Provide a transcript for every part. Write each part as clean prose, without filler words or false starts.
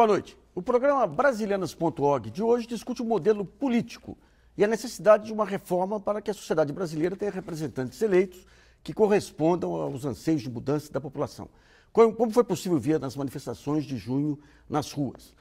Boa noite. O programa Brasilianas.org de hoje discute o modelo político e a necessidade de uma reforma para que a sociedade brasileira tenha representantes eleitos que correspondam aos anseios de mudança da população, como foi possível ver nas manifestações de junho nas ruas.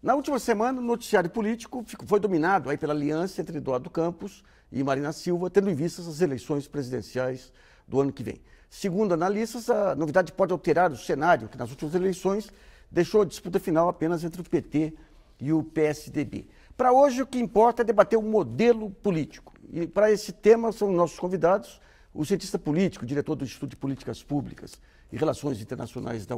Na última semana, o noticiário político foi dominado aí pela aliança entre Eduardo Campos e Marina Silva, tendo em vista as eleições presidenciais do ano que vem. Segundo analistas, a novidade pode alterar o cenário que nas últimas eleições deixou a disputa final apenas entre o PT e o PSDB. Para hoje, o que importa é debater o modelo político. E para esse tema são nossos convidados, o cientista político, diretor do Instituto de Políticas Públicas e Relações Internacionais da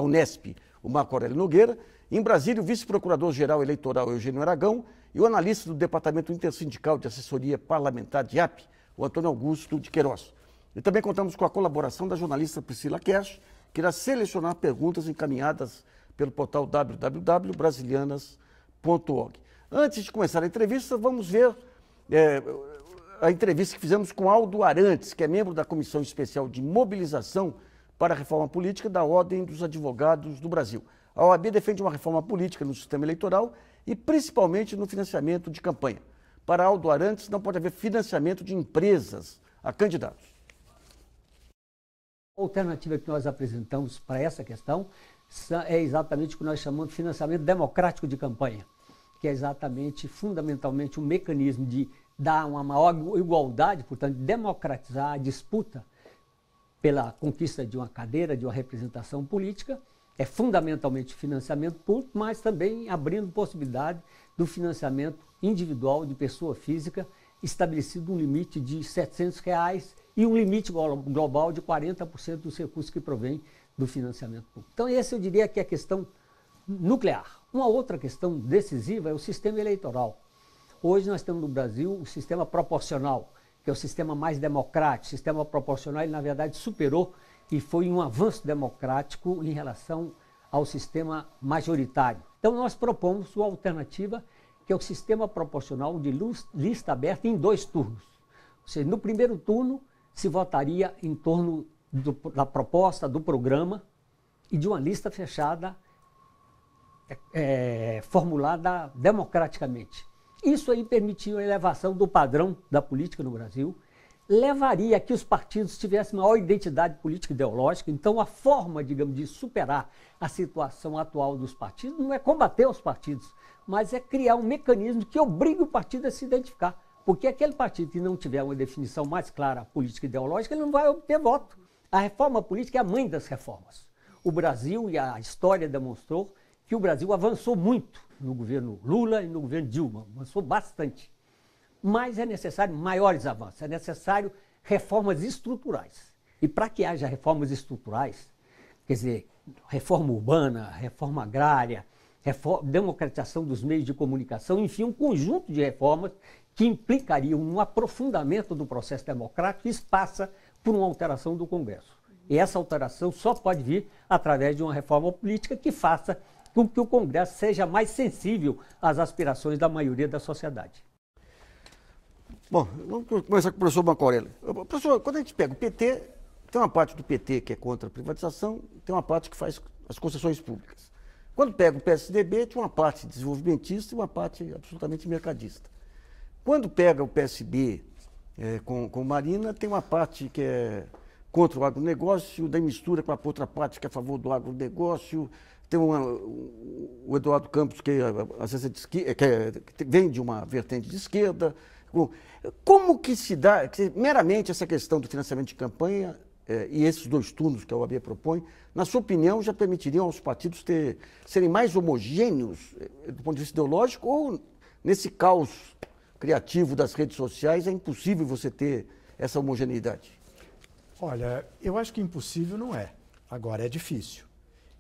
Unesp, o Marco Aurélio Nogueira, em Brasília, o vice-procurador-geral eleitoral Eugênio Aragão e o analista do Departamento Intersindical de Assessoria Parlamentar, DIAP, o Antônio Augusto de Queiroz. E também contamos com a colaboração da jornalista Priscila Kersh, que irá selecionar perguntas encaminhadas pelo portal www.brasilianas.org. Antes de começar a entrevista, vamos ver a entrevista que fizemos com Aldo Arantes, que é membro da Comissão Especial de Mobilização para a Reforma Política da Ordem dos Advogados do Brasil. A OAB defende uma reforma política no sistema eleitoral e principalmente no financiamento de campanha. Para Aldo Arantes, não pode haver financiamento de empresas a candidatos. A alternativa que nós apresentamos para essa questão é exatamente o que nós chamamos de financiamento democrático de campanha, que é exatamente, fundamentalmente, um mecanismo de dar uma maior igualdade, portanto, democratizar a disputa pela conquista de uma cadeira, de uma representação política. É fundamentalmente financiamento público, mas também abrindo possibilidade do financiamento individual de pessoa física, estabelecido um limite de R$ 700 e um limite global de 40% dos recursos que provém do financiamento público. Então, essa eu diria que é a questão nuclear. Uma outra questão decisiva é o sistema eleitoral. Hoje nós temos no Brasil o sistema proporcional, que é o sistema mais democrático. O sistema proporcional, ele, na verdade, superou e foi um avanço democrático em relação ao sistema majoritário. Então, nós propomos uma alternativa, que é o sistema proporcional de lista aberta em 2 turnos. Ou seja, no primeiro turno, se votaria em torno da proposta, do programa e de uma lista fechada formulada democraticamente. Isso aí permitiu a elevação do padrão da política no Brasil, levaria a que os partidos tivessem maior identidade política e ideológica. Então, a forma, digamos, de superar a situação atual dos partidos não é combater os partidos, mas é criar um mecanismo que obrigue o partido a se identificar. Porque aquele partido que não tiver uma definição mais clara política e ideológica, ele não vai obter voto. A reforma política é a mãe das reformas. O Brasil e a história demonstrou que o Brasil avançou muito no governo Lula e no governo Dilma, avançou bastante. Mas é necessário maiores avanços, é necessário reformas estruturais. E para que haja reformas estruturais, quer dizer, reforma urbana, reforma agrária, democratização dos meios de comunicação, enfim, um conjunto de reformas que implicariam um aprofundamento do processo democrático, isso passa por uma alteração do Congresso. E essa alteração só pode vir através de uma reforma política que faça com que o Congresso seja mais sensível às aspirações da maioria da sociedade. Bom, vamos começar com o professor Marco Aurélio. Professor, quando a gente pega o PT, tem uma parte do PT que é contra a privatização, tem uma parte que faz as concessões públicas. Quando pega o PSDB, tem uma parte desenvolvimentista e uma parte absolutamente mercadista. Quando pega o PSB com Marina, tem uma parte que é contra o agronegócio, daí mistura com a outra parte que é a favor do agronegócio. Tem o Eduardo Campos, que às vezes que vem de uma vertente de esquerda. Como que se dá, meramente essa questão do financiamento de campanha e esses 2 turnos que a OAB propõe, na sua opinião, já permitiriam aos partidos serem mais homogêneos do ponto de vista ideológico, ou nesse caos criativo das redes sociais é impossível você ter essa homogeneidade? Olha, eu acho que impossível não é. Agora, é difícil.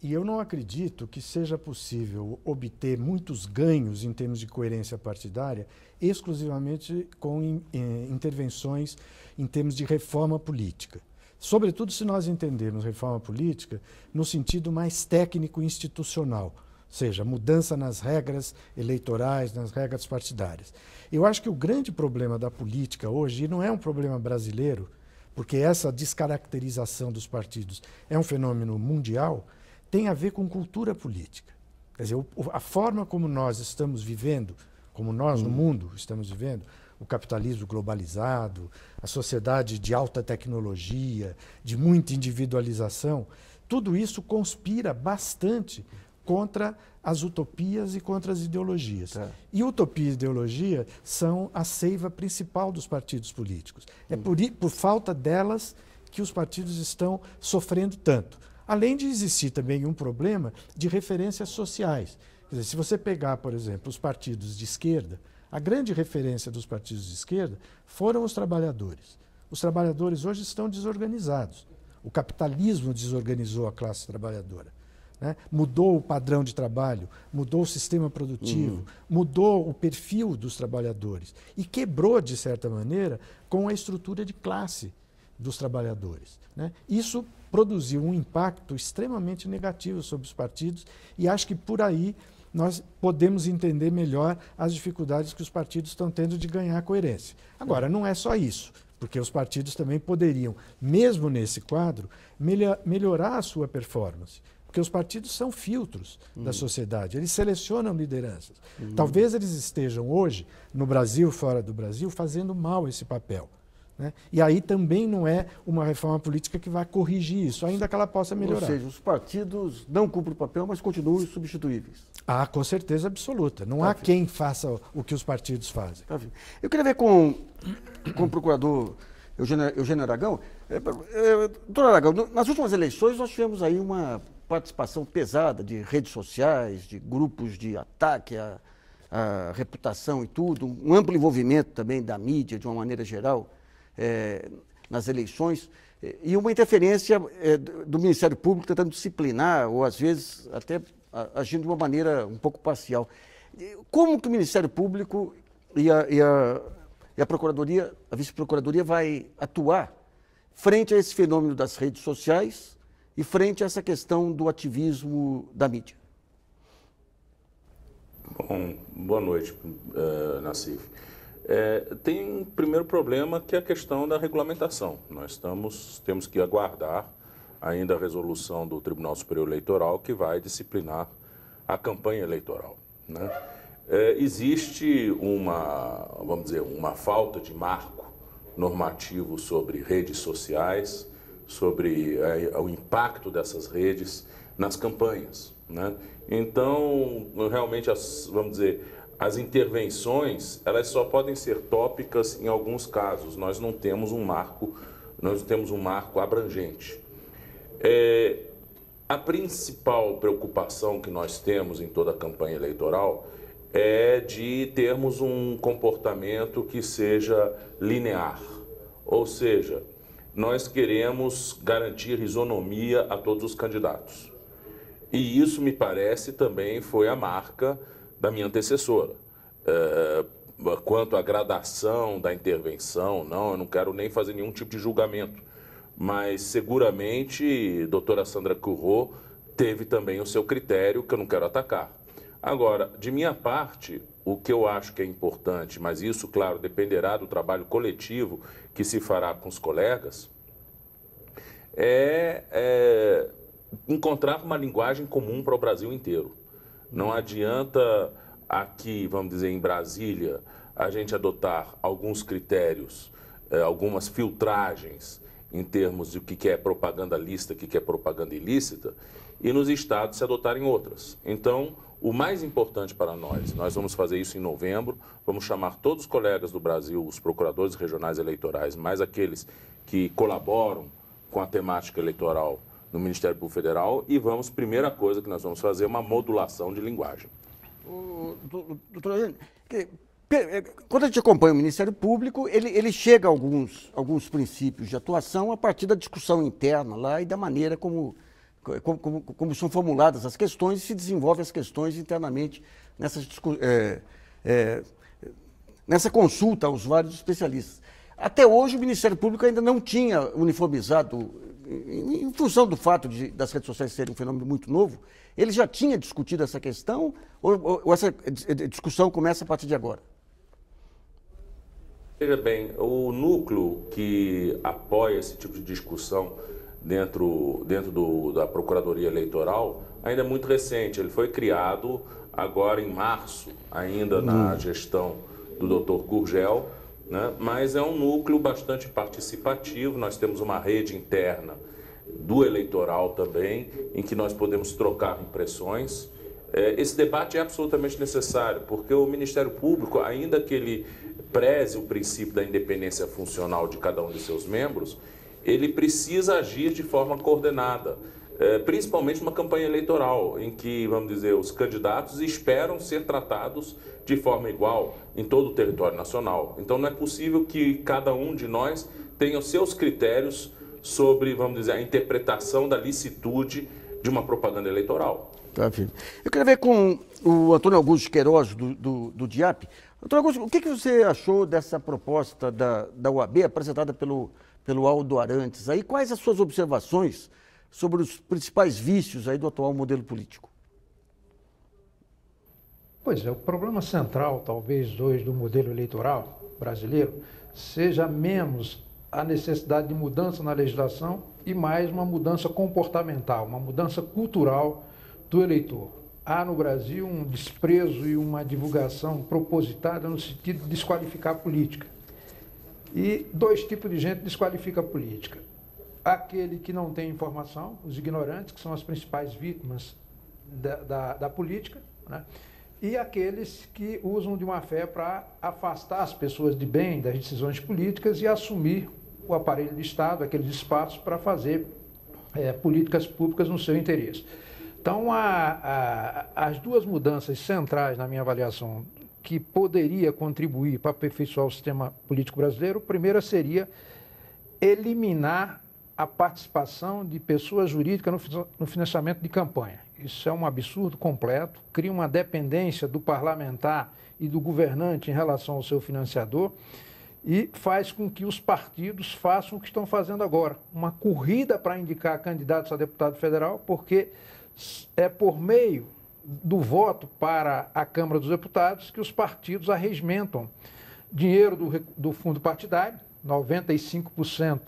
E eu não acredito que seja possível obter muitos ganhos em termos de coerência partidária exclusivamente com intervenções em termos de reforma política. Sobretudo se nós entendermos reforma política no sentido mais técnico e institucional, ou seja, mudança nas regras eleitorais, nas regras partidárias. Eu acho que o grande problema da política hoje, e não é um problema brasileiro, porque essa descaracterização dos partidos é um fenômeno mundial, tem a ver com cultura política. Quer dizer, a forma como nós estamos vivendo, como nós no mundo estamos vivendo, o capitalismo globalizado, a sociedade de alta tecnologia, de muita individualização, tudo isso conspira bastante contra as utopias e contra as ideologias. E utopia e ideologia são a seiva principal dos partidos políticos. É por falta delas que os partidos estão sofrendo tanto. Além de existir também um problema de referências sociais. Quer dizer, se você pegar, por exemplo, os partidos de esquerda, a grande referência dos partidos de esquerda foram os trabalhadores. Os trabalhadores hoje estão desorganizados. O capitalismo desorganizou a classe trabalhadora. Né? Mudou o padrão de trabalho, mudou o sistema produtivo, mudou o perfil dos trabalhadores e quebrou, de certa maneira, com a estrutura de classe dos trabalhadores. Né? Isso produziu um impacto extremamente negativo sobre os partidos e acho que por aí nós podemos entender melhor as dificuldades que os partidos estão tendo de ganhar coerência. Agora, não é só isso, porque os partidos também poderiam, mesmo nesse quadro, melhorar a sua performance. Porque os partidos são filtros da sociedade, eles selecionam lideranças. Talvez eles estejam hoje, no Brasil, fora do Brasil, fazendo mal esse papel. Né? E aí também não é uma reforma política que vai corrigir isso, ainda que ela possa melhorar. Ou seja, os partidos não cumprem o papel, mas continuam insubstituíveis. Ah, com certeza absoluta. Não há quem faça o que os partidos fazem. Eu queria ver com o procurador Eugênio Aragão. Doutor Aragão, nas últimas eleições nós tivemos aí uma participação pesada de redes sociais, de grupos de ataque à reputação e tudo, um amplo envolvimento também da mídia, de uma maneira geral, nas eleições, e uma interferência do Ministério Público tentando disciplinar, ou às vezes até agindo de uma maneira um pouco parcial. Como que o Ministério Público e a Procuradoria, a Vice-Procuradoria vai atuar frente a esse fenômeno das redes sociais e frente a essa questão do ativismo da mídia? Bom, boa noite, Nassif. Tem um primeiro problema que é a questão da regulamentação. Nós temos que aguardar ainda a resolução do Tribunal Superior Eleitoral que vai disciplinar a campanha eleitoral. Né? Existe vamos dizer, uma falta de marco normativo sobre redes sociais, sobre o impacto dessas redes nas campanhas. Né? Então, realmente, vamos dizer, as intervenções, elas só podem ser tópicas em alguns casos. Nós não temos um marco abrangente. A principal preocupação que nós temos em toda a campanha eleitoral é de termos um comportamento que seja linear. Ou seja, nós queremos garantir isonomia a todos os candidatos. E isso, me parece, também foi a marca da minha antecessora. Quanto à gradação da intervenção, eu não quero nem fazer nenhum tipo de julgamento, mas seguramente a doutora Sandra Curro teve também o seu critério, que eu não quero atacar. Agora, de minha parte, o que eu acho que é importante, mas isso, claro, dependerá do trabalho coletivo que se fará com os colegas, é encontrar uma linguagem comum para o Brasil inteiro. Não adianta aqui, vamos dizer, em Brasília, a gente adotar alguns critérios, algumas filtragens em termos de o que é propaganda lícita, o que é propaganda ilícita, e nos estados se adotarem outras. Então, o mais importante para nós vamos fazer isso em novembro, vamos chamar todos os colegas do Brasil, os procuradores regionais eleitorais, mais aqueles que colaboram com a temática eleitoral no Ministério Público Federal, e primeira coisa que nós vamos fazer é uma modulação de linguagem. Doutor, quando a gente acompanha o Ministério Público, ele chega a alguns princípios de atuação a partir da discussão interna lá e da maneira como são formuladas as questões e se desenvolvem as questões internamente nessa consulta aos vários especialistas. Até hoje, o Ministério Público ainda não tinha uniformizado, em função do fato das redes sociais serem um fenômeno muito novo, ele já tinha discutido essa questão ou essa discussão começa a partir de agora? Veja bem, o núcleo que apoia esse tipo de discussão dentro da Procuradoria Eleitoral, ainda é muito recente. Ele foi criado agora em março, ainda na gestão do Dr. Gurgel, né? Mas é um núcleo bastante participativo. Nós temos uma rede interna do eleitoral também, em que nós podemos trocar impressões. Esse debate é absolutamente necessário, porque o Ministério Público, ainda que ele preze o princípio da independência funcional de cada um de seus membros, ele precisa agir de forma coordenada, principalmente numa campanha eleitoral, em que, vamos dizer, os candidatos esperam ser tratados de forma igual em todo o território nacional. Então não é possível que cada um de nós tenha os seus critérios sobre, vamos dizer, a interpretação da licitude de uma propaganda eleitoral. Tá, filho. Eu queria ver com o Antônio Augusto Queiroz, do DIAP. Antônio Augusto, o que você achou dessa proposta da UAB apresentada pelo Aldo Arantes? Aí, quais as suas observações sobre os principais vícios aí do atual modelo político? Pois é, o problema central, talvez, hoje do modelo eleitoral brasileiro seja menos a necessidade de mudança na legislação e mais uma mudança comportamental, uma mudança cultural do eleitor. Há no Brasil um desprezo e uma divulgação propositada no sentido de desqualificar a política. E dois tipos de gente desqualifica a política. Aquele que não tem informação, os ignorantes, que são as principais vítimas da política, né? E aqueles que usam de uma fé para afastar as pessoas de bem das decisões políticas e assumir o aparelho de Estado, aqueles espaços para fazer políticas públicas no seu interesse. Então, as duas mudanças centrais, na minha avaliação, que poderia contribuir para aperfeiçoar o sistema político brasileiro, a primeira seria eliminar a participação de pessoas jurídicas no financiamento de campanha. Isso é um absurdo completo, cria uma dependência do parlamentar e do governante em relação ao seu financiador e faz com que os partidos façam o que estão fazendo agora, uma corrida para indicar candidatos a deputado federal, porque é por meio do voto para a Câmara dos Deputados que os partidos arregimentam dinheiro do fundo partidário, 95%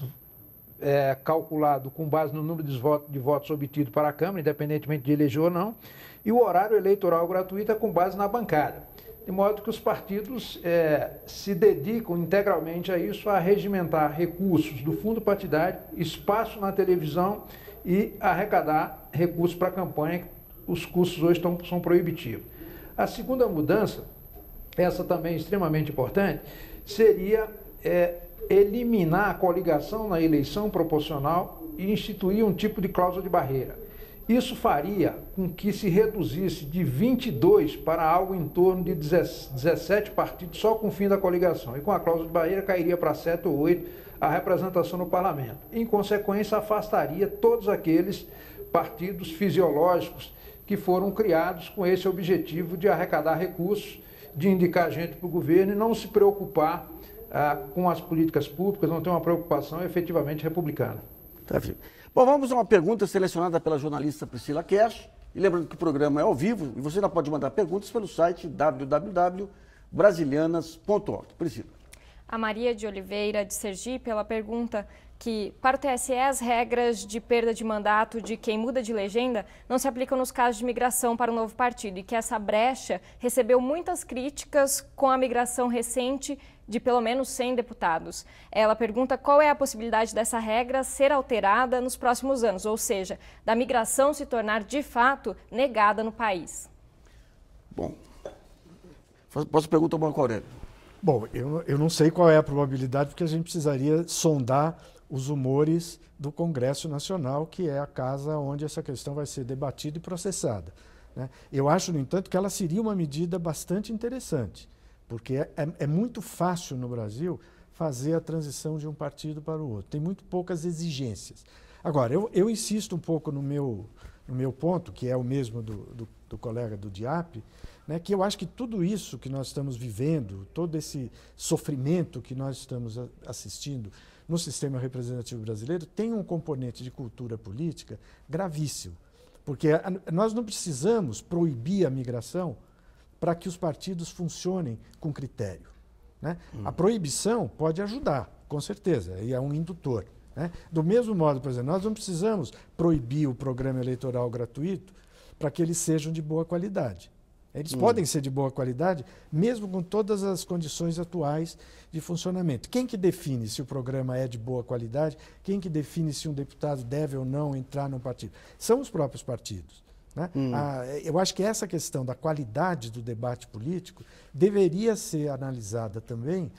calculado com base no número de votos obtidos para a Câmara, independentemente de eleger ou não, e o horário eleitoral gratuito é com base na bancada. De modo que os partidos se dedicam integralmente a isso, a regimentar recursos do fundo partidário, espaço na televisão e arrecadar recursos para a campanha. Os custos hoje são proibitivos. A segunda mudança, essa também extremamente importante, seria eliminar a coligação na eleição proporcional e instituir um tipo de cláusula de barreira. Isso faria com que se reduzisse de 22 para algo em torno de 17 partidos só com o fim da coligação. E com a cláusula de barreira cairia para 7 ou 8 a representação no parlamento. Em consequência, afastaria todos aqueles partidos fisiológicos que foram criados com esse objetivo de arrecadar recursos, de indicar gente para o governo e não se preocupar com as políticas públicas, não ter uma preocupação efetivamente republicana. Tá, filho. Bom, vamos a uma pergunta selecionada pela jornalista Priscila Cash. E lembrando que o programa é ao vivo e você ainda pode mandar perguntas pelo site www.brasilianas.org. Priscila. A Maria de Oliveira, de Sergipe, ela pergunta que, para o TSE, as regras de perda de mandato de quem muda de legenda não se aplicam nos casos de migração para o novo partido e que essa brecha recebeu muitas críticas com a migração recente de pelo menos 100 deputados. Ela pergunta qual é a possibilidade dessa regra ser alterada nos próximos anos, ou seja, da migração se tornar de fato negada no país. Bom, posso perguntar, Marco Aurélio? Bom, eu não sei qual é a probabilidade, porque a gente precisaria sondar os humores do Congresso Nacional, que é a casa onde essa questão vai ser debatida e processada, né? Eu acho, no entanto, que ela seria uma medida bastante interessante, porque é muito fácil no Brasil fazer a transição de um partido para o outro. Tem muito poucas exigências. Agora, eu insisto um pouco no meu ponto, que é o mesmo do colega do DIAP, né, que eu acho que tudo isso que nós estamos vivendo, todo esse sofrimento que nós estamos assistindo no sistema representativo brasileiro, tem um componente de cultura política gravíssimo. Porque nós não precisamos proibir a migração para que os partidos funcionem com critério, né? A proibição pode ajudar, com certeza, e é um indutor, né? Do mesmo modo, por exemplo, nós não precisamos proibir o programa eleitoral gratuito para que eles sejam de boa qualidade. Eles podem ser de boa qualidade, mesmo com todas as condições atuais de funcionamento. Quem que define se o programa é de boa qualidade? Quem que define se um deputado deve ou não entrar num partido? São os próprios partidos. Né? Eu acho que essa questão da qualidade do debate político deveria ser analisada também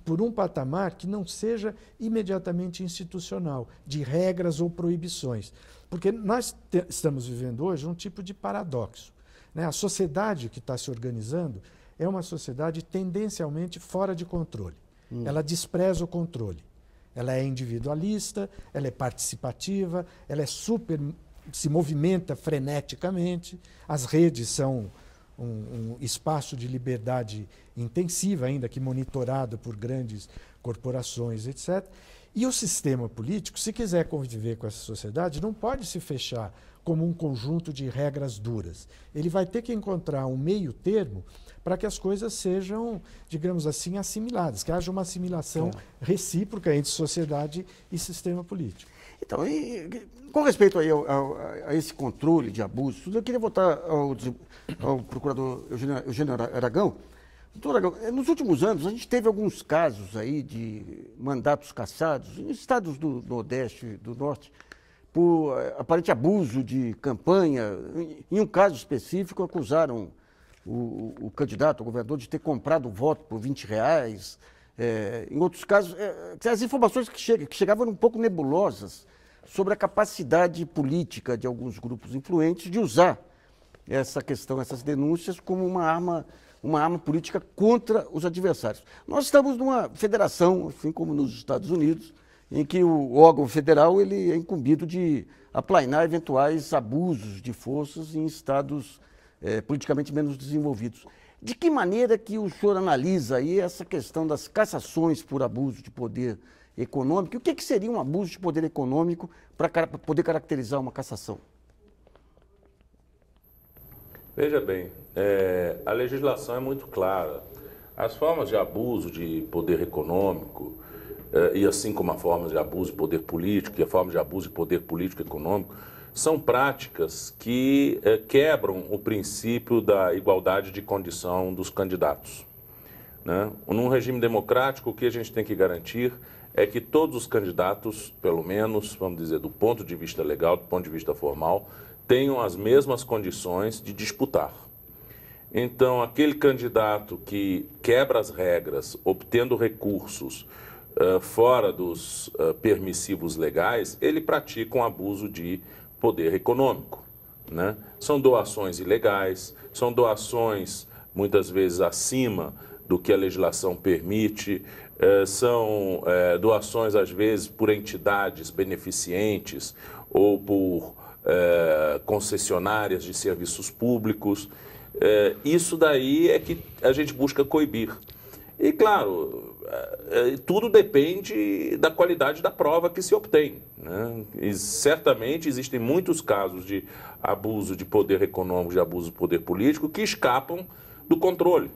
por um patamar que não seja imediatamente institucional, de regras ou proibições. Porque nós estamos vivendo hoje um tipo de paradoxo. A sociedade que está se organizando é uma sociedade tendencialmente fora de controle. Ela despreza o controle. Ela é individualista, ela é participativa, ela é se movimenta freneticamente. As redes são um espaço de liberdade intensiva, ainda que monitorado por grandes corporações, etc. E o sistema político, se quiser conviver com essa sociedade, não pode se fechar como um conjunto de regras duras. Ele vai ter que encontrar um meio termo para que as coisas sejam, digamos assim, assimiladas, que haja uma assimilação recíproca entre sociedade e sistema político. Então, com respeito aí a esse controle de abusos, eu queria voltar ao procurador Eugênio Aragão. Doutor Aragão, nos últimos anos a gente teve alguns casos aí de mandatos cassados em estados do Nordeste e do Norte, por aparente abuso de campanha. Em um caso específico, acusaram o candidato, o governador, de ter comprado o voto por R$20. Em outros casos, as informações que chegavam eram um pouco nebulosas sobre a capacidade política de alguns grupos influentes de usar essa questão, essas denúncias, como uma arma política contra os adversários. Nós estamos numa federação, assim como nos Estados Unidos, em que o órgão federal ele é incumbido de aplainar eventuais abusos de forças em estados politicamente menos desenvolvidos. De que maneira que o senhor analisa aí essa questão das cassações por abuso de poder econômico? O que seria um abuso de poder econômico para poder caracterizar uma cassação? Veja bem, a legislação é muito clara. As formas de abuso de poder econômico, e assim como a forma de abuso de poder político e a forma de abuso de poder político e econômico, são práticas que quebram o princípio da igualdade de condição dos candidatos. Né? Num regime democrático, o que a gente tem que garantir é que todos os candidatos, pelo menos, vamos dizer, do ponto de vista legal, do ponto de vista formal, tenham as mesmas condições de disputar. Então, aquele candidato que quebra as regras, obtendo recursos fora dos permissivos legais, ele pratica um abuso de poder econômico. Né? São doações ilegais, são doações muitas vezes acima do que a legislação permite, são doações às vezes por entidades beneficentes ou por concessionárias de serviços públicos. Isso daí é que a gente busca coibir. E, claro, tudo depende da qualidade da prova que se obtém. Né? E certamente existem muitos casos de abuso de poder econômico, de abuso de poder político, que escapam do controle.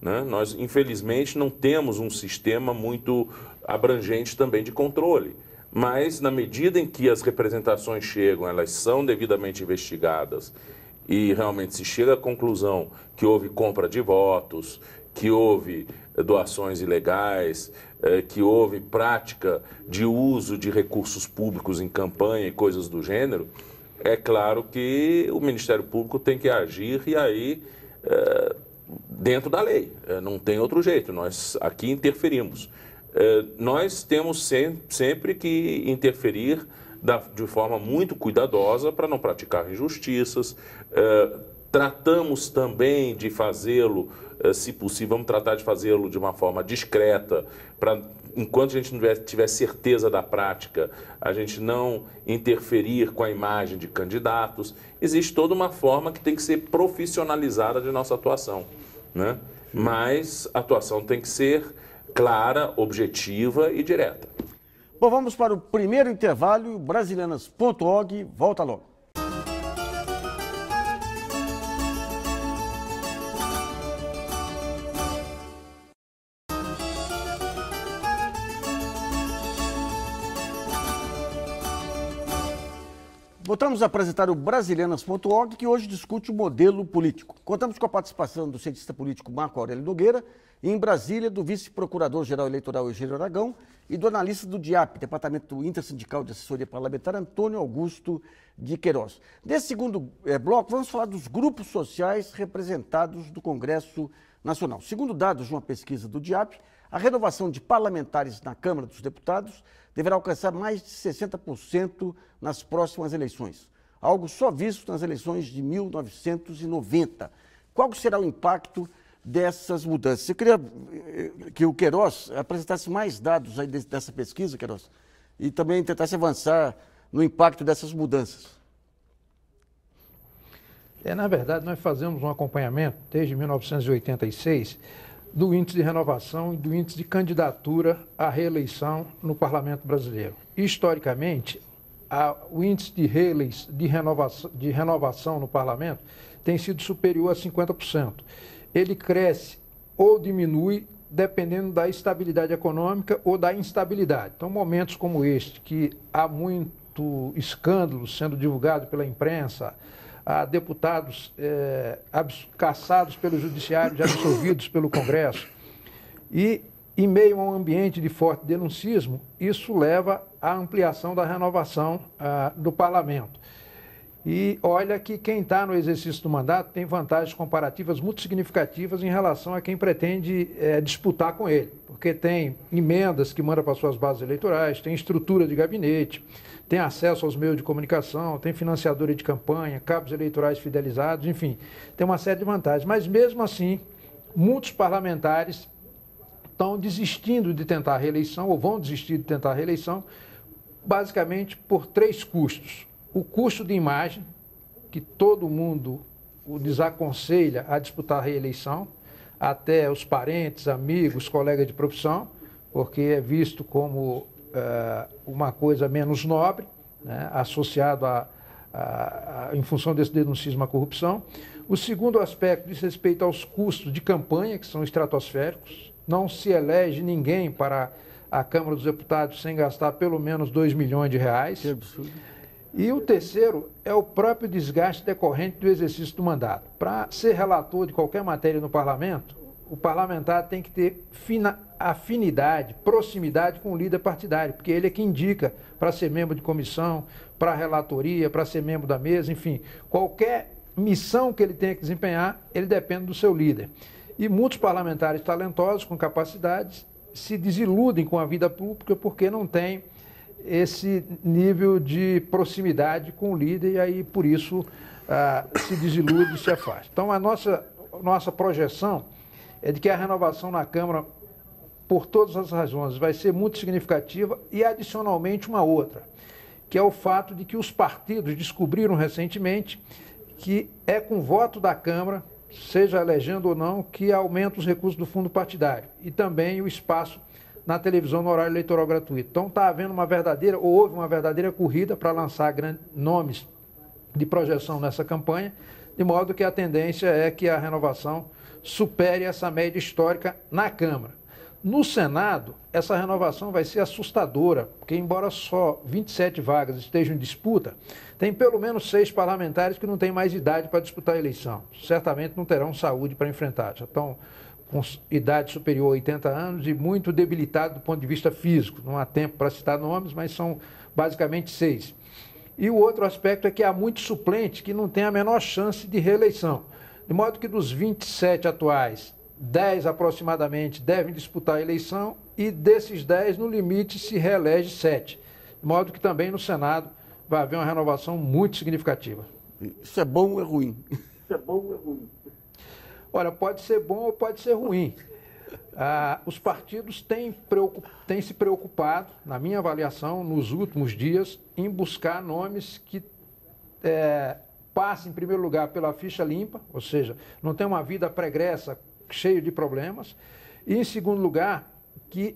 Né? Nós, infelizmente, não temos um sistema muito abrangente também de controle. Mas, na medida em que as representações chegam, elas são devidamente investigadas e realmente se chega à conclusão que houve compra de votos, que houve doações ilegais, que houve prática de uso de recursos públicos em campanha e coisas do gênero, é claro que o Ministério Público tem que agir e aí dentro da lei. Não tem outro jeito, nós aqui interferimos. Nós temos sempre que interferir de forma muito cuidadosa para não praticar injustiças. Tratamos também de fazê-lo, se possível, vamos tratar de fazê-lo de uma forma discreta, para, enquanto a gente não tiver certeza da prática, a gente não interferir com a imagem de candidatos. Existe toda uma forma que tem que ser profissionalizada de nossa atuação, né? Mas a atuação tem que ser clara, objetiva e direta. Bom, vamos para o primeiro intervalo e o Brasilianas.org volta logo. Voltamos a apresentar o Brasilianas.org, que hoje discute o modelo político. Contamos com a participação do cientista político Marco Aurélio Nogueira e, em Brasília, do vice-procurador-geral eleitoral Eugênio Aragão e do analista do DIAP, Departamento Intersindical de Assessoria Parlamentar, Antônio Augusto de Queiroz. Nesse segundo bloco, vamos falar dos grupos sociais representados do Congresso Nacional. Segundo dados de uma pesquisa do DIAP, a renovação de parlamentares na Câmara dos Deputados deverá alcançar mais de 60% nas próximas eleições, algo só visto nas eleições de 1990. Qual será o impacto dessas mudanças? Eu queria que o Queiroz apresentasse mais dados aí dessa pesquisa, Queiroz, e também tentasse avançar no impacto dessas mudanças. Na verdade, nós fazemos um acompanhamento desde 1986 do índice de renovação e do índice de candidatura à reeleição no Parlamento brasileiro. Historicamente, o índice de renovação no Parlamento tem sido superior a 50%. Ele cresce ou diminui dependendo da estabilidade econômica ou da instabilidade. Então, momentos como este, que há muito escândalo sendo divulgado pela imprensa, há deputados caçados pelo judiciário, absolvidos pelo Congresso, e em meio a um ambiente de forte denuncismo, isso leva à ampliação da renovação do parlamento. E olha que quem está no exercício do mandato tem vantagens comparativas muito significativas em relação a quem pretende disputar com ele, porque tem emendas que manda para suas bases eleitorais, tem estrutura de gabinete, tem acesso aos meios de comunicação, tem financiadora de campanha, cabos eleitorais fidelizados, enfim, tem uma série de vantagens. Mas mesmo assim, muitos parlamentares estão desistindo de tentar a reeleição, ou vão desistir de tentar a reeleição, basicamente por 3 custos. O custo de imagem, que todo mundo o desaconselha a disputar a reeleição, até os parentes, amigos, colegas de profissão, porque é visto como uma coisa menos nobre, né, associado em função desse denuncismo à corrupção. O segundo aspecto diz respeito aos custos de campanha, que são estratosféricos. Não se elege ninguém para a Câmara dos Deputados sem gastar pelo menos R$2 milhões. Que absurdo. E o terceiro é o próprio desgaste decorrente do exercício do mandato. Para ser relator de qualquer matéria no parlamento, o parlamentar tem que ter afinidade, proximidade com o líder partidário, porque ele é que indica para ser membro de comissão, para a relatoria, para ser membro da mesa, enfim, qualquer missão que ele tenha que desempenhar, ele depende do seu líder. E muitos parlamentares talentosos, com capacidades, se desiludem com a vida pública porque não têm esse nível de proximidade com o líder e aí, por isso, se desilude e se afasta. Então, a nossa projeção é de que a renovação na Câmara, por todas as razões, vai ser muito significativa e, adicionalmente, uma outra, que é o fato de que os partidos descobriram recentemente que é com voto da Câmara, seja elegendo ou não, que aumenta os recursos do fundo partidário e também o espaço na televisão no horário eleitoral gratuito. Então está havendo houve uma verdadeira corrida para lançar nomes de projeção nessa campanha, de modo que a tendência é que a renovação supere essa média histórica na Câmara. No Senado, essa renovação vai ser assustadora, porque embora só 27 vagas estejam em disputa, tem pelo menos 6 parlamentares que não têm mais idade para disputar a eleição. Certamente não terão saúde para enfrentar. Já estão com idade superior a 80 anos e muito debilitados do ponto de vista físico. Não há tempo para citar nomes, mas são basicamente 6. E o outro aspecto é que há muitos suplentes que não têm a menor chance de reeleição. De modo que dos 27 atuais, 10 aproximadamente devem disputar a eleição e desses 10, no limite, se reelege 7. De modo que também no Senado vai haver uma renovação muito significativa. Isso é bom ou é ruim? Isso é bom ou é ruim? Olha, pode ser bom ou pode ser ruim. Os partidos têm se preocupado, na minha avaliação, nos últimos dias, em buscar nomes que passem, em primeiro lugar, pela ficha limpa, ou seja, não tem uma vida pregressa cheio de problemas, e, em segundo lugar, que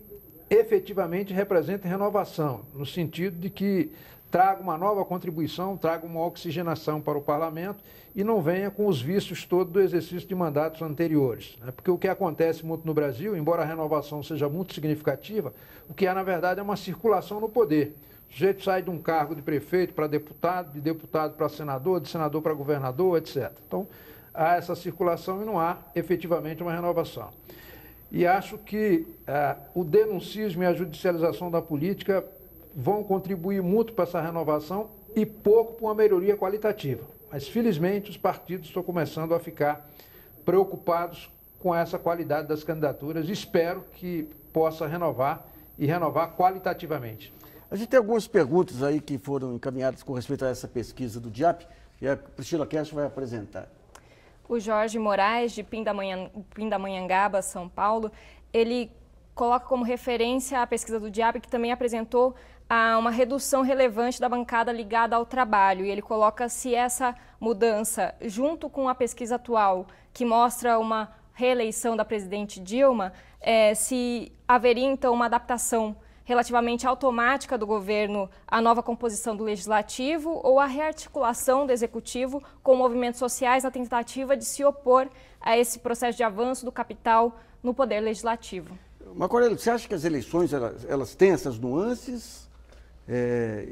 efetivamente representem renovação, no sentido de que traga uma nova contribuição, traga uma oxigenação para o parlamento e não venha com os vícios todos do exercício de mandatos anteriores. Né? Porque o que acontece muito no Brasil, embora a renovação seja muito significativa, o que há, na verdade, é uma circulação no poder. O sujeito sai de um cargo de prefeito para deputado, de deputado para senador, de senador para governador, etc. Então, há essa circulação e não há efetivamente uma renovação. E acho que o denuncismo e a judicialização da política vão contribuir muito para essa renovação e pouco para uma melhoria qualitativa. Mas, felizmente, os partidos estão começando a ficar preocupados com essa qualidade das candidaturas. Espero que possa renovar e renovar qualitativamente. A gente tem algumas perguntas aí que foram encaminhadas com respeito a essa pesquisa do DIAP e a Priscila Cash vai apresentar. O Jorge Moraes, de Pindamonhangaba, São Paulo, ele coloca como referência a pesquisa do DIAP, que também apresentou uma redução relevante da bancada ligada ao trabalho. E ele coloca se essa mudança, junto com a pesquisa atual, que mostra uma reeleição da presidente Dilma, se haveria então uma adaptação relativamente automática do governo à nova composição do legislativo ou a rearticulação do executivo com movimentos sociais na tentativa de se opor a esse processo de avanço do capital no poder legislativo. Marco Aurélio, você acha que as eleições elas têm essas nuances?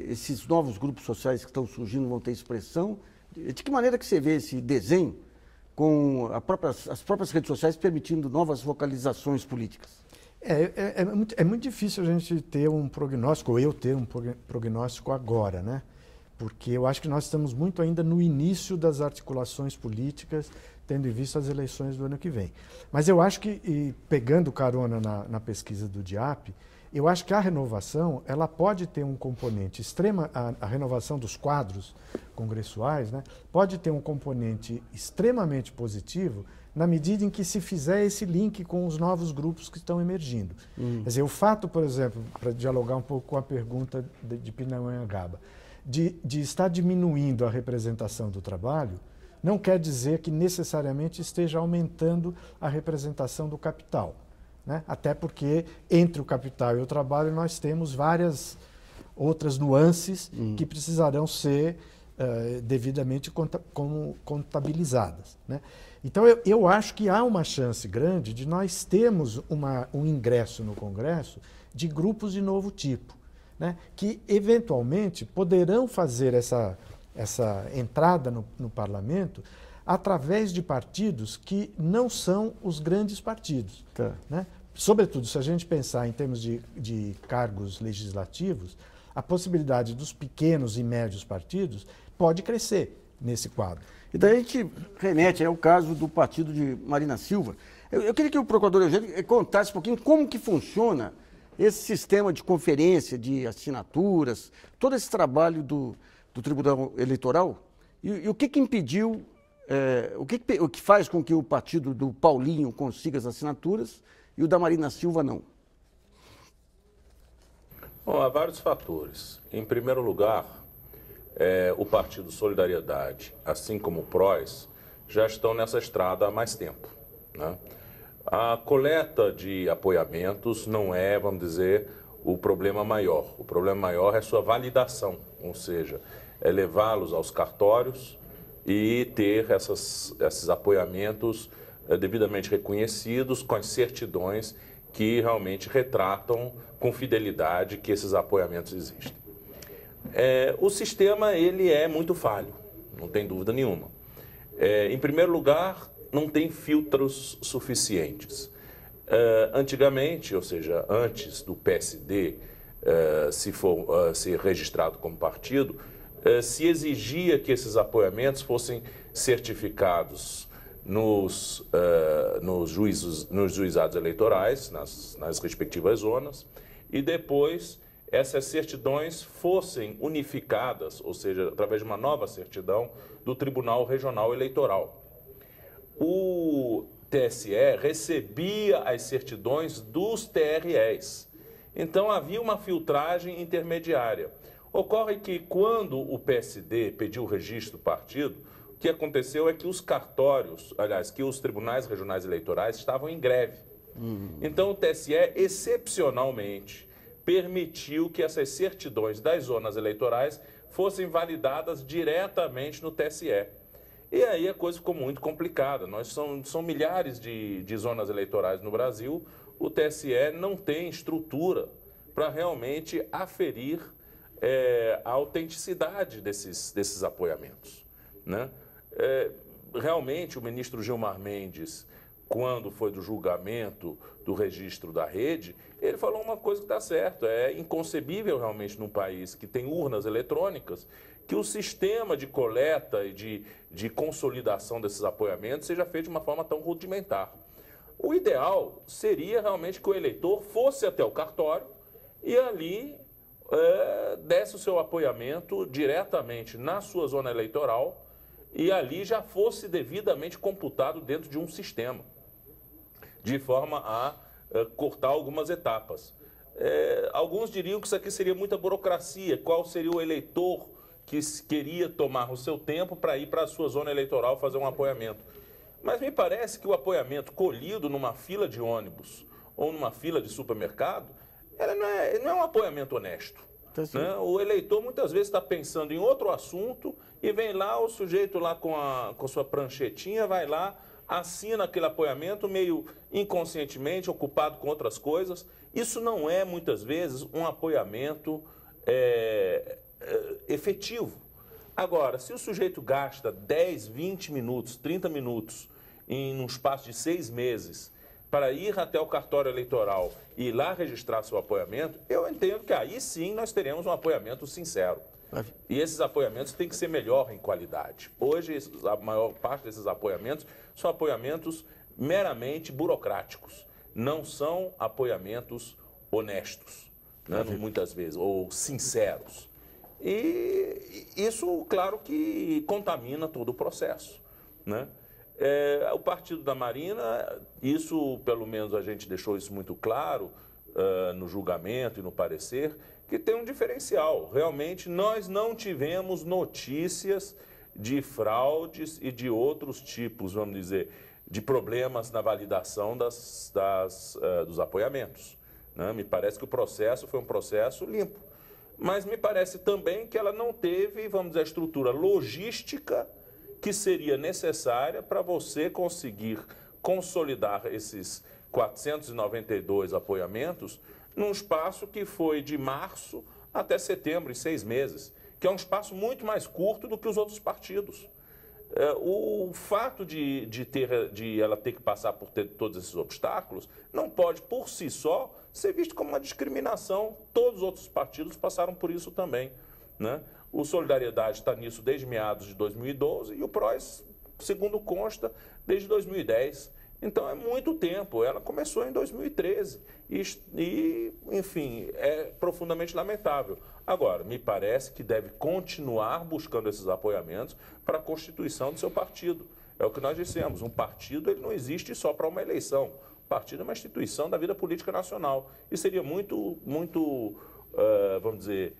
Esses novos grupos sociais que estão surgindo vão ter expressão? De que maneira que você vê esse desenho com as próprias redes sociais permitindo novas vocalizações políticas? É muito difícil a gente ter um prognóstico, ou eu ter um prognóstico agora, né? Porque eu acho que nós estamos muito ainda no início das articulações políticas, tendo em vista as eleições do ano que vem. Mas eu acho que, e pegando carona na pesquisa do DIAP, eu acho que a renovação ela pode ter um componente a renovação dos quadros congressuais, né, pode ter um componente extremamente positivo na medida em que se fizer esse link com os novos grupos que estão emergindo. Quer dizer, o fato, por exemplo, para dialogar um pouco com a pergunta de Pindamonhangaba, de estar diminuindo a representação do trabalho, não quer dizer que necessariamente esteja aumentando a representação do capital, né? Até porque entre o capital e o trabalho nós temos várias outras nuances que precisarão ser devidamente contabilizadas, né? Então eu acho que há uma chance grande de nós termos um ingresso no Congresso de grupos de novo tipo, né? Que eventualmente poderão fazer essa entrada no parlamento através de partidos que não são os grandes partidos. Tá. Né? Sobretudo, se a gente pensar em termos de cargos legislativos, a possibilidade dos pequenos e médios partidos pode crescer nesse quadro. E daí a gente remete ao caso do partido de Marina Silva. Eu queria que o procurador Eugênio contasse um pouquinho como que funciona esse sistema de conferência, de assinaturas, todo esse trabalho do Tribunal Eleitoral e o que impediu, o que faz com que o partido do Paulinho consiga as assinaturas e o da Marina Silva não? Bom, há vários fatores. Em primeiro lugar, o Partido Solidariedade, assim como o PROS, já estão nessa estrada há mais tempo, né? A coleta de apoiamentos não é, vamos dizer, o problema maior. O problema maior é sua validação, ou seja, é levá-los aos cartórios e ter esses apoiamentos devidamente reconhecidos com as certidões que realmente retratam com fidelidade que esses apoiamentos existem. O sistema ele é muito falho, não tem dúvida nenhuma. Em primeiro lugar, não tem filtros suficientes. Antigamente, ou seja, antes do PSD ser registrado como partido, se exigia que esses apoiamentos fossem certificados nos juizados eleitorais, nas respectivas zonas, e depois essas certidões fossem unificadas, ou seja, através de uma nova certidão do Tribunal Regional Eleitoral. O TSE recebia as certidões dos TREs. Então havia uma filtragem intermediária. Ocorre que quando o PSD pediu o registro do partido, o que aconteceu é que os cartórios, aliás, que os tribunais regionais eleitorais estavam em greve. Então o TSE, excepcionalmente, permitiu que essas certidões das zonas eleitorais fossem validadas diretamente no TSE. E aí a coisa ficou muito complicada. São milhares de zonas eleitorais no Brasil. O TSE não tem estrutura para realmente aferir a autenticidade desses apoiamentos, né? Realmente, o ministro Gilmar Mendes, quando foi do julgamento do registro da rede, ele falou uma coisa que está certo. É inconcebível realmente num país que tem urnas eletrônicas que o sistema de coleta e de consolidação desses apoiamentos seja feito de uma forma tão rudimentar. O ideal seria realmente que o eleitor fosse até o cartório e ali desse o seu apoiamento diretamente na sua zona eleitoral e ali já fosse devidamente computado dentro de um sistema, de forma a cortar algumas etapas. Alguns diriam que isso aqui seria muita burocracia. Qual seria o eleitor que queria tomar o seu tempo para ir para a sua zona eleitoral fazer um apoiamento? Mas me parece que o apoiamento colhido numa fila de ônibus ou numa fila de supermercado, ela não é um apoiamento honesto. Né? O eleitor muitas vezes está pensando em outro assunto e vem lá o sujeito lá com sua pranchetinha, vai lá, assina aquele apoiamento meio inconscientemente, ocupado com outras coisas. Isso não é, muitas vezes, um apoiamento efetivo. Agora, se o sujeito gasta 10, 20 minutos, 30 minutos em um espaço de 6 meses para ir até o cartório eleitoral e ir lá registrar seu apoiamento, eu entendo que aí sim nós teremos um apoiamento sincero. E esses apoiamentos têm que ser melhor em qualidade. Hoje, a maior parte desses apoiamentos são apoiamentos meramente burocráticos. Não são apoiamentos honestos, né, muitas vezes, ou sinceros. E isso, claro, que contamina todo o processo, né? O Partido da Marina, isso, pelo menos a gente deixou isso muito claro no julgamento e no parecer, que tem um diferencial. Realmente, nós não tivemos notícias de fraudes e de outros tipos, vamos dizer, de problemas na validação dos apoiamentos, né? Me parece que o processo foi um processo limpo. Mas me parece também que ela não teve, vamos dizer, a estrutura logística que seria necessária para você conseguir consolidar esses 492 apoiamentos num espaço que foi de março até setembro, em 6 meses, que é um espaço muito mais curto do que os outros partidos. O fato de ela ter que passar por todos esses obstáculos não pode, por si só, ser visto como uma discriminação. Todos os outros partidos passaram por isso também, né? O Solidariedade está nisso desde meados de 2012 e o PROS, segundo consta, desde 2010. Então é muito tempo. Ela começou em 2013 e, enfim, é profundamente lamentável. Agora, me parece que deve continuar buscando esses apoiamentos para a constituição do seu partido. É o que nós dissemos, um partido ele não existe só para uma eleição. O partido é uma instituição da vida política nacional. E seria muito vamos dizer,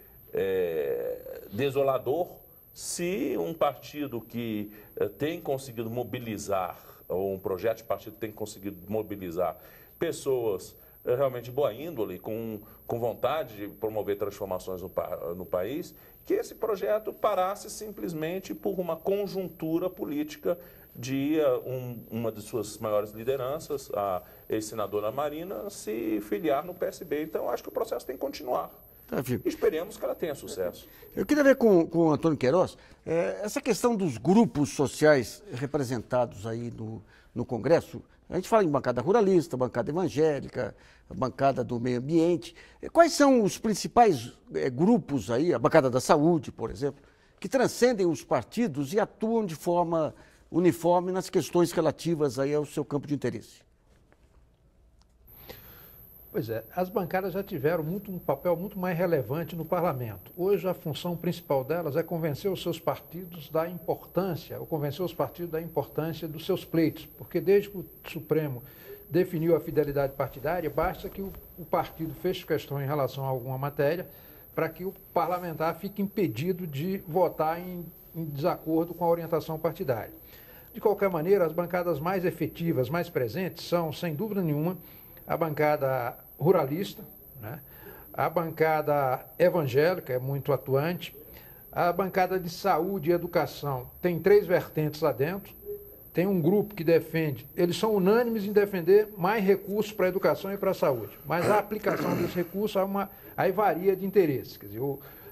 desolador se um partido que tem conseguido mobilizar, ou um projeto de partido tem conseguido mobilizar pessoas realmente de boa índole, com vontade de promover transformações no país, que esse projeto parasse simplesmente por uma conjuntura política de uma de suas maiores lideranças, a ex-senadora Marina, se filiar no PSB. Então, eu acho que o processo tem que continuar. Esperemos que ela tenha sucesso. Eu queria ver com o Antônio Queiroz essa questão dos grupos sociais representados aí no Congresso. A gente fala em bancada ruralista, bancada evangélica, bancada do meio ambiente. Quais são os principais grupos aí, a bancada da saúde, por exemplo, que transcendem os partidos e atuam de forma uniforme nas questões relativas aí ao seu campo de interesse? Pois é, as bancadas já tiveram um papel muito mais relevante no parlamento. Hoje a função principal delas é convencer os seus partidos da importância, ou convencer os partidos da importância dos seus pleitos, porque desde que o Supremo definiu a fidelidade partidária, basta que o partido feche questão em relação a alguma matéria para que o parlamentar fique impedido de votar em desacordo com a orientação partidária. De qualquer maneira, as bancadas mais efetivas, mais presentes, são, sem dúvida nenhuma, a bancada ruralista, né? A bancada evangélica é muito atuante, a bancada de saúde e educação tem 3 vertentes lá dentro, tem um grupo que defende, eles são unânimes em defender mais recursos para a educação e para a saúde, mas a aplicação desse recurso aí varia de interesse. Quer dizer,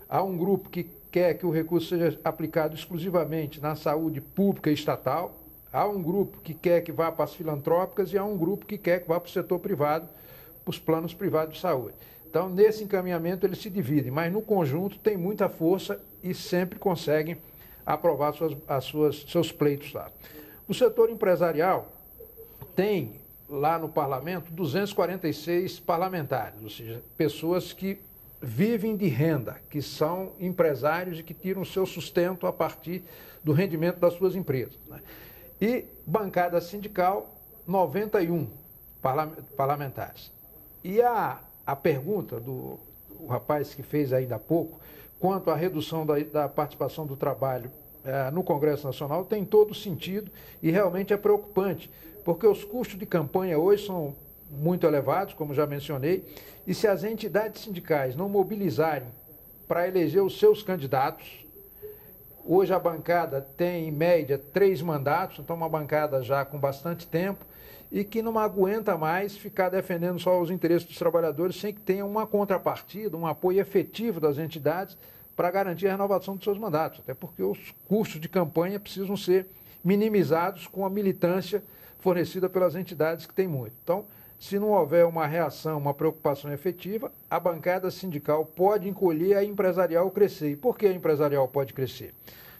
há um grupo que quer que o recurso seja aplicado exclusivamente na saúde pública e estatal, há um grupo que quer que vá para as filantrópicas e há um grupo que quer que vá para o setor privado, para os planos privados de saúde. Então, nesse encaminhamento, eles se dividem, mas no conjunto tem muita força e sempre conseguem aprovar seus pleitos lá. O setor empresarial tem lá no parlamento 246 parlamentares, ou seja, pessoas que vivem de renda, que são empresários e que tiram o seu sustento a partir do rendimento das suas empresas, né? E bancada sindical, 91 parlamentares. E a pergunta do rapaz que fez ainda há pouco, quanto à redução da participação do trabalho no Congresso Nacional, tem todo sentido e realmente é preocupante, porque os custos de campanha hoje são muito elevados, como já mencionei, e se as entidades sindicais não mobilizarem para eleger os seus candidatos, hoje a bancada tem, em média, 3 mandatos, então uma bancada já com bastante tempo, e que não aguenta mais ficar defendendo só os interesses dos trabalhadores sem que tenha uma contrapartida, um apoio efetivo das entidades para garantir a renovação dos seus mandatos, até porque os custos de campanha precisam ser minimizados com a militância fornecida pelas entidades que têm muito. Então, se não houver uma reação, uma preocupação efetiva, a bancada sindical pode encolher, a empresarial crescer. E por que a empresarial pode crescer?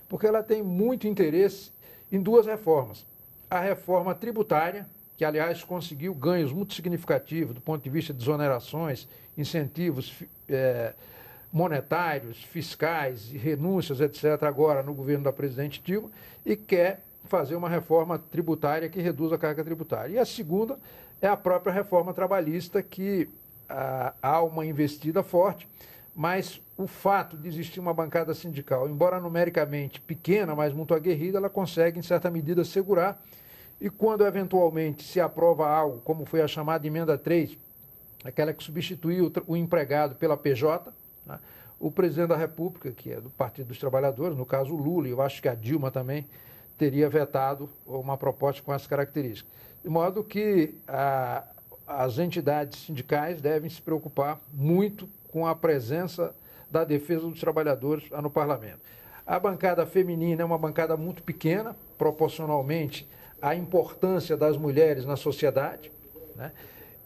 Porque ela tem muito interesse em 2 reformas. A reforma tributária, que, aliás, conseguiu ganhos muito significativos do ponto de vista de desonerações, incentivos monetários, fiscais e renúncias, etc., agora no governo da presidente Dilma, e quer fazer uma reforma tributária que reduza a carga tributária. E a segunda é a própria reforma trabalhista, que há uma investida forte, mas o fato de existir uma bancada sindical, embora numericamente pequena, mas muito aguerrida, ela consegue, em certa medida, segurar. E quando, eventualmente, se aprova algo, como foi a chamada emenda 3, aquela que substituiu o empregado pela PJ, né, o presidente da República, que é do Partido dos Trabalhadores, no caso o Lula, e eu acho que a Dilma também, teria vetado uma proposta com essas características. De modo que as entidades sindicais devem se preocupar muito com a presença da defesa dos trabalhadores no parlamento. A bancada feminina é uma bancada muito pequena, proporcionalmente à importância das mulheres na sociedade, né?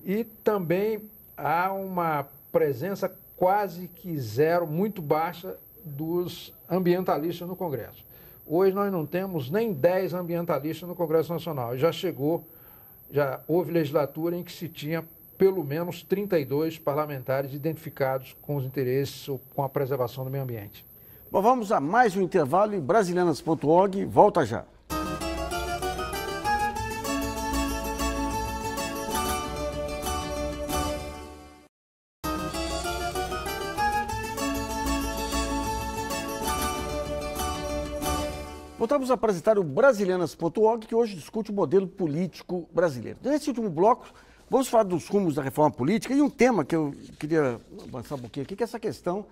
E também há uma presença quase que zero, muito baixa, dos ambientalistas no Congresso. Hoje nós não temos nem 10 ambientalistas no Congresso Nacional. Já houve legislatura em que se tinha pelo menos 32 parlamentares identificados com os interesses ou com a preservação do meio ambiente. Bom, vamos a mais um intervalo e Brasilianas.org volta já. Voltamos a apresentar o Brasilianas.org, que hoje discute o modelo político brasileiro. Nesse último bloco, vamos falar dos rumos da reforma política e um tema que eu queria avançar um pouquinho aqui, que é essa questão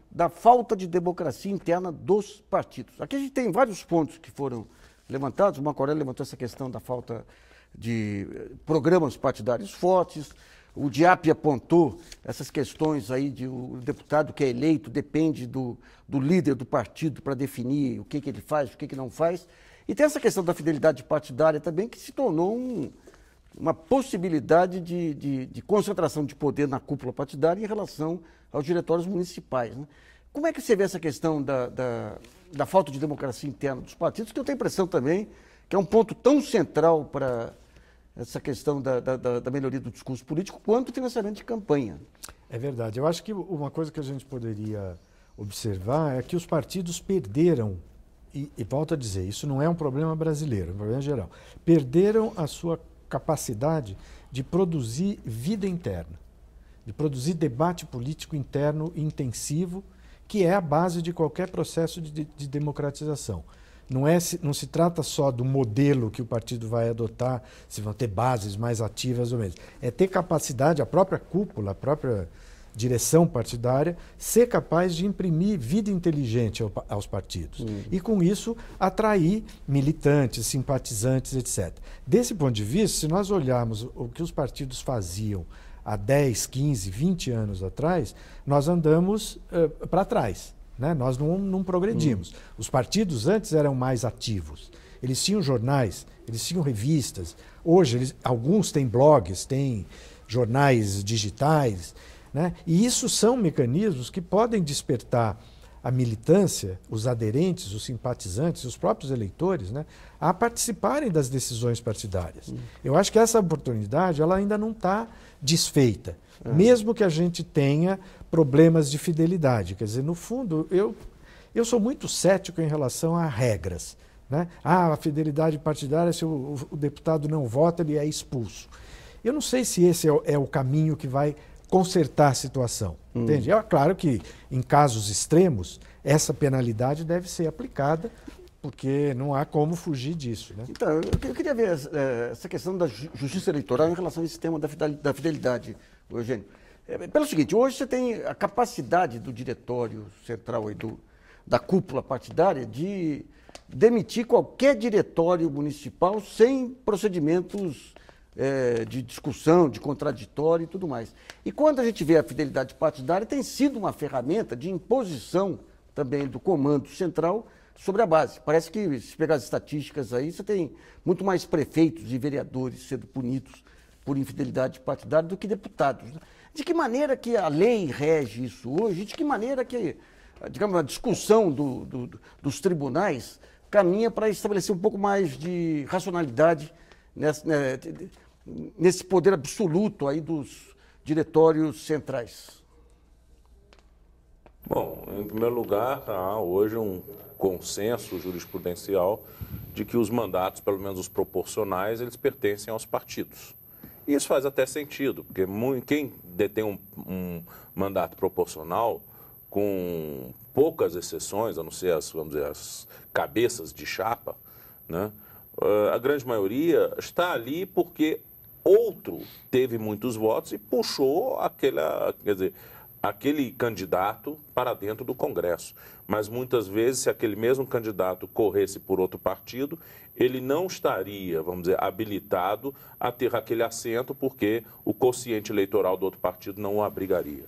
da falta de democracia interna dos partidos. Aqui a gente tem vários pontos que foram levantados. O Marco Aurélio levantou essa questão da falta de programas partidários fortes. O Diap apontou essas questões aí de o deputado que é eleito depende do líder do partido para definir o que ele faz, o que não faz. E tem essa questão da fidelidade partidária também, que se tornou uma possibilidade de concentração de poder na cúpula partidária em relação aos diretórios municipais, né? Como é que você vê essa questão da falta de democracia interna dos partidos, que eu tenho a impressão também que é um ponto tão central para essa questão da melhoria do discurso político, quanto o financiamento de campanha? É verdade. Eu acho que uma coisa que a gente poderia observar é que os partidos perderam, e volto a dizer, isso não é um problema brasileiro, é um problema geral, perderam a sua capacidade de produzir vida interna, de produzir debate político interno intensivo, que é a base de qualquer processo de democratização. Não se trata só do modelo que o partido vai adotar, se vão ter bases mais ativas ou menos. É ter capacidade, a própria cúpula, a própria direção partidária, ser capaz de imprimir vida inteligente aos partidos. E, com isso, atrair militantes, simpatizantes, etc. Desse ponto de vista, se nós olharmos o que os partidos faziam há 10, 15, 20 anos atrás, nós andamos para trás. né? Nós não progredimos. Os partidos antes eram mais ativos. Eles tinham jornais, eles tinham revistas. Hoje, alguns têm blogs, têm jornais digitais, né? E isso são mecanismos que podem despertar a militância, os aderentes, os simpatizantes, os próprios eleitores, né, a participarem das decisões partidárias. Eu acho que essa oportunidade ela ainda não está desfeita, mesmo que a gente tenha problemas de fidelidade. Quer dizer, no fundo, eu sou muito cético em relação a regras, né? A fidelidade partidária, se o deputado não vota, ele é expulso. Eu não sei se esse é o caminho que vai consertar a situação. Entende? É claro que, em casos extremos, essa penalidade deve ser aplicada, porque não há como fugir disso, né? Então, eu queria ver essa questão da justiça eleitoral em relação a esse tema da fidelidade, Eugênio. Pelo seguinte, hoje você tem a capacidade do diretório central e da cúpula partidária de demitir qualquer diretório municipal sem procedimentos de discussão, de contraditório e tudo mais. E quando a gente vê a fidelidade partidária, tem sido uma ferramenta de imposição também do comando central sobre a base. Parece que, se pegar as estatísticas aí, você tem muito mais prefeitos e vereadores sendo punidos por infidelidade partidária do que deputados, né? De que maneira que a lei rege isso hoje? De que maneira que, digamos, a discussão dos tribunais caminha para estabelecer um pouco mais de racionalidade nesse poder absoluto aí dos diretórios centrais? Bom, em primeiro lugar, há hoje um consenso jurisprudencial de que os mandatos, pelo menos os proporcionais, eles pertencem aos partidos. E isso faz até sentido, porque quem detém um mandato proporcional, com poucas exceções, a não ser vamos dizer, as cabeças de chapa, né? A grande maioria está ali porque outro teve muitos votos e puxou aquele candidato para dentro do Congresso. Mas muitas vezes, se aquele mesmo candidato corresse por outro partido, ele não estaria, vamos dizer, habilitado a ter aquele assento porque o quociente eleitoral do outro partido não o abrigaria,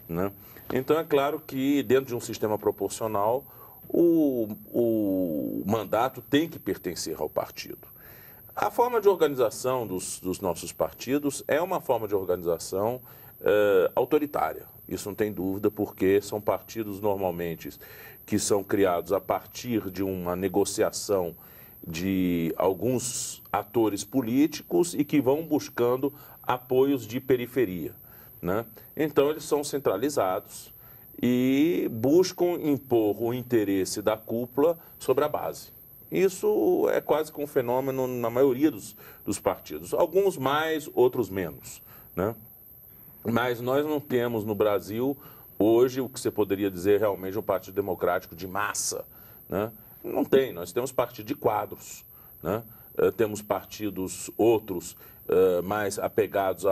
né? Então, é claro que dentro de um sistema proporcional, o mandato tem que pertencer ao partido. A forma de organização dos nossos partidos é uma forma de organização autoritária. Isso não tem dúvida, porque são partidos normalmente que são criados a partir de uma negociação de alguns atores políticos e que vão buscando apoios de periferia, né? Então, eles são centralizados e buscam impor o interesse da cúpula sobre a base. Isso é quase que um fenômeno na maioria dos partidos. Alguns mais, outros menos, né? Mas nós não temos no Brasil, hoje, o que você poderia dizer realmente um partido democrático de massa, né? Não tem, nós temos partido de quadros, né? Temos partidos outros mais apegados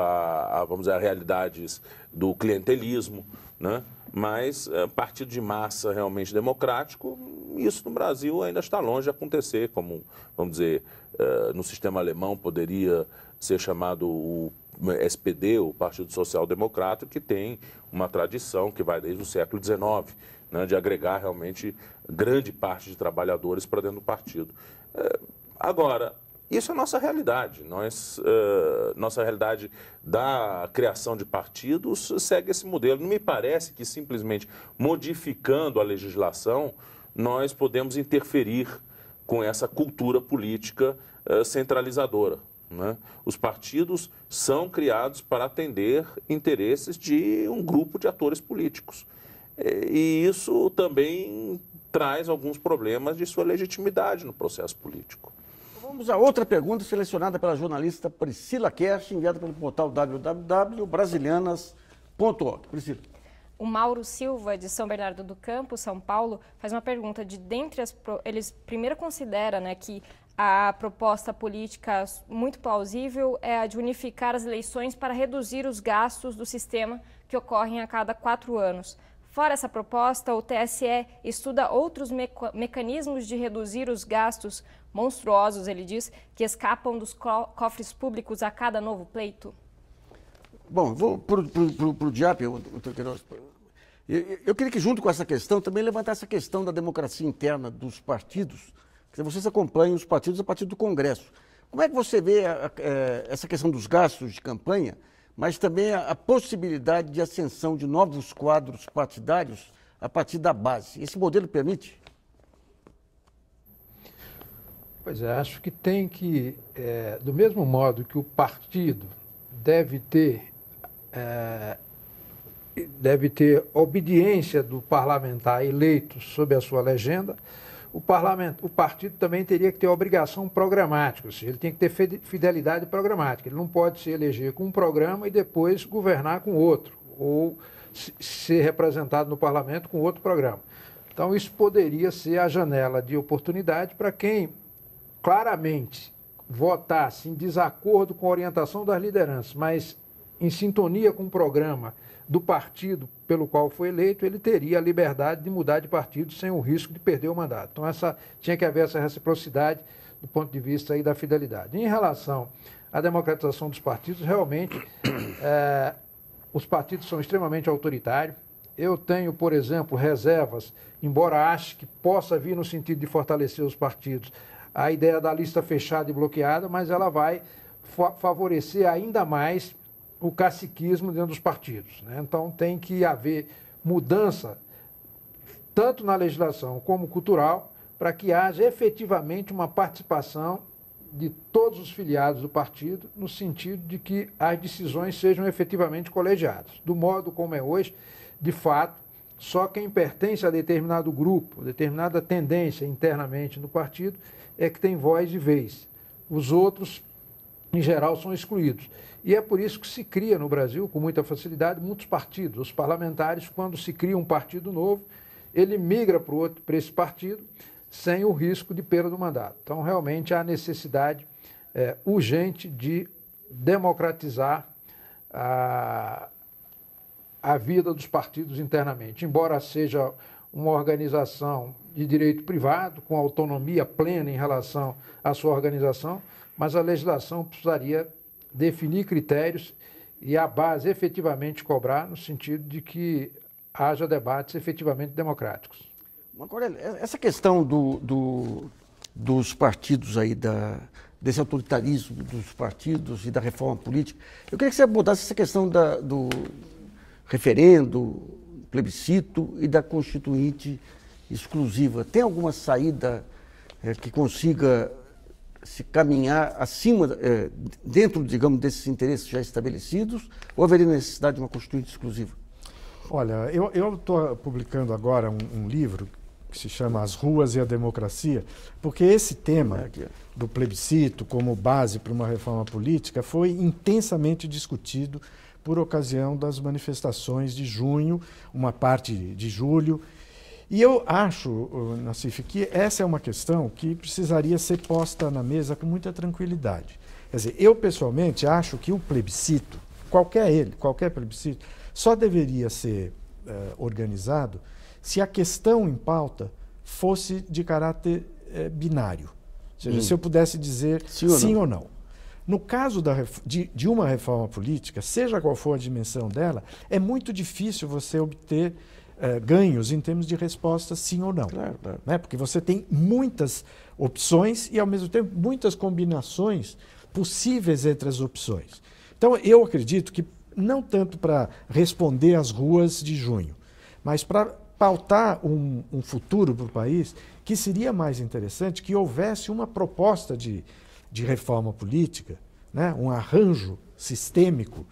vamos dizer, a realidades do clientelismo, né? Mas partido de massa realmente democrático, isso no Brasil ainda está longe de acontecer, como, vamos dizer, no sistema alemão poderia ser chamado o SPD, o Partido Social Democrata, que tem uma tradição que vai desde o século XIX, né, de agregar realmente grande parte de trabalhadores para dentro do partido. Agora, isso é a nossa realidade. Nossa realidade da criação de partidos segue esse modelo. Não me parece que simplesmente modificando a legislação nós podemos interferir com essa cultura política centralizadora, né? Os partidos são criados para atender interesses de um grupo de atores políticos. E isso também traz alguns problemas de sua legitimidade no processo político. Vamos a outra pergunta selecionada pela jornalista Priscila Kersh, enviada pelo portal www.brasilianas.org. Priscila. O Mauro Silva, de São Bernardo do Campo, São Paulo, faz uma pergunta eles primeiro consideram, né, que a proposta política muito plausível é a de unificar as eleições para reduzir os gastos do sistema que ocorrem a cada 4 anos. Fora essa proposta, o TSE estuda outros mecanismos de reduzir os gastos monstruosos, ele diz, que escapam dos cofres públicos a cada novo pleito? Bom, vou para o Diap, Eu queria que, junto com essa questão, também levantasse a questão da democracia interna dos partidos. Quer dizer, vocês acompanham os partidos a partir do Congresso. Como é que você vê essa questão dos gastos de campanha, mas também a possibilidade de ascensão de novos quadros partidários a partir da base? Esse modelo permite? Pois é, acho que tem que, do mesmo modo que o partido deve ter obediência do parlamentar eleito sob a sua legenda, o partido também teria que ter obrigação programática, ou seja, ele tem que ter fidelidade programática. Ele não pode se eleger com um programa e depois governar com outro, ou ser representado no parlamento com outro programa. Então, isso poderia ser a janela de oportunidade para quem claramente votasse em desacordo com a orientação das lideranças, mas em sintonia com o programa do partido pelo qual foi eleito, ele teria a liberdade de mudar de partido sem o risco de perder o mandato. Então, tinha que haver essa reciprocidade do ponto de vista aí da fidelidade. Em relação à democratização dos partidos, realmente, os partidos são extremamente autoritários. Eu tenho, por exemplo, reservas, embora ache que possa vir no sentido de fortalecer os partidos, a ideia da lista fechada e bloqueada, mas ela vai favorecer ainda mais o caciquismo dentro dos partidos, né? Então tem que haver mudança, tanto na legislação como cultural, para que haja efetivamente uma participação de todos os filiados do partido, no sentido de que as decisões sejam efetivamente colegiadas. Do modo como é hoje, de fato, só quem pertence a determinado grupo, determinada tendência internamente no partido, é que tem voz e vez. Os outros, em geral, são excluídos. E é por isso que se cria no Brasil, com muita facilidade, muitos partidos. Os parlamentares, quando se cria um partido novo, ele migra para esse partido sem o risco de perda do mandato. Então, realmente, há necessidade urgente de democratizar a vida dos partidos internamente. Embora seja uma organização de direito privado, com autonomia plena em relação à sua organização, mas a legislação precisaria definir critérios e a base efetivamente cobrar, no sentido de que haja debates efetivamente democráticos. Agora, essa questão dos partidos aí, desse autoritarismo dos partidos e da reforma política, eu queria que você abordasse essa questão do referendo, plebiscito e da constituinte exclusiva. Tem alguma saída que consiga se caminhar acima, dentro, digamos, desses interesses já estabelecidos, ou haveria necessidade de uma constituinte exclusiva? Olha, eu estou publicando agora um livro que se chama As Ruas e a Democracia, porque esse tema do plebiscito como base para uma reforma política foi intensamente discutido por ocasião das manifestações de junho, uma parte de julho. E eu acho, Nassif, que essa é uma questão que precisaria ser posta na mesa com muita tranquilidade. Quer dizer, eu pessoalmente acho que o plebiscito, qualquer plebiscito, só deveria ser organizado se a questão em pauta fosse de caráter binário. Ou seja, se eu pudesse dizer sim ou não. No caso de uma reforma política, seja qual for a dimensão dela, é muito difícil você obter ganhos em termos de resposta sim ou não. Claro. Né? Porque você tem muitas opções e, ao mesmo tempo, muitas combinações possíveis entre as opções. Então, eu acredito que, não tanto para responder às ruas de junho, mas para pautar um futuro para o país, que seria mais interessante que houvesse uma proposta de reforma política, né? Um arranjo sistêmico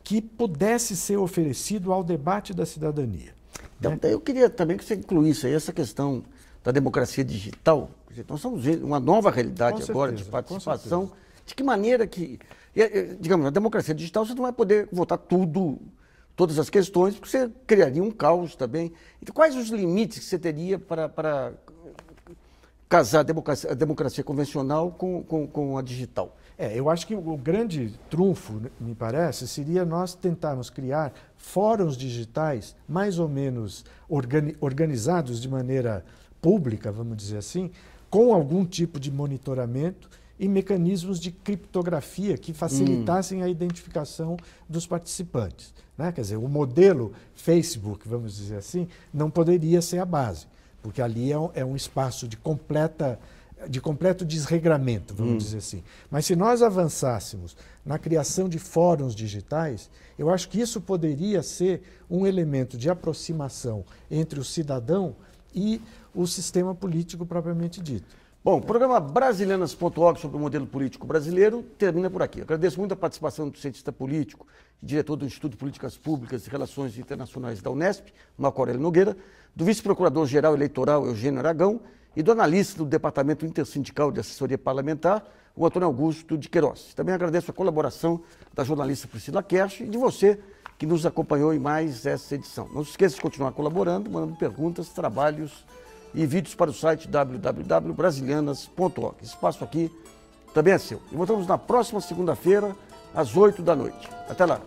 que pudesse ser oferecido ao debate da cidadania. Então, eu queria também que você incluísse aí essa questão da democracia digital. Nós estamos vendo uma nova realidade agora de participação. De que maneira que... Digamos, na democracia digital você não vai poder votar todas as questões, porque você criaria um caos também. Então, quais os limites que você teria para casar a democracia convencional com a digital? Eu acho que o grande trunfo, me parece, seria nós tentarmos criar fóruns digitais mais ou menos organizados de maneira pública, vamos dizer assim, com algum tipo de monitoramento e mecanismos de criptografia que facilitassem a identificação dos participantes, né? Quer dizer, o modelo Facebook, vamos dizer assim, não poderia ser a base, porque ali é um espaço de completo desregramento, vamos dizer assim. Mas se nós avançássemos na criação de fóruns digitais, eu acho que isso poderia ser um elemento de aproximação entre o cidadão e o sistema político propriamente dito. Bom, o programa Brasilianas.org sobre o modelo político brasileiro termina por aqui. Eu agradeço muito a participação do cientista político e diretor do Instituto de Políticas Públicas e Relações Internacionais da Unesp, Marco Aurélio Nogueira, do vice-procurador-geral eleitoral Eugênio Aragão e do analista do Departamento Intersindical de Assessoria Parlamentar, o Antônio Augusto de Queiroz. Também agradeço a colaboração da jornalista Priscila Kersh e de você que nos acompanhou em mais essa edição. Não se esqueça de continuar colaborando, mandando perguntas, trabalhos e vídeos para o site www.brasilianas.org. Esse espaço aqui também é seu. E voltamos na próxima segunda-feira, às 8 da noite. Até lá.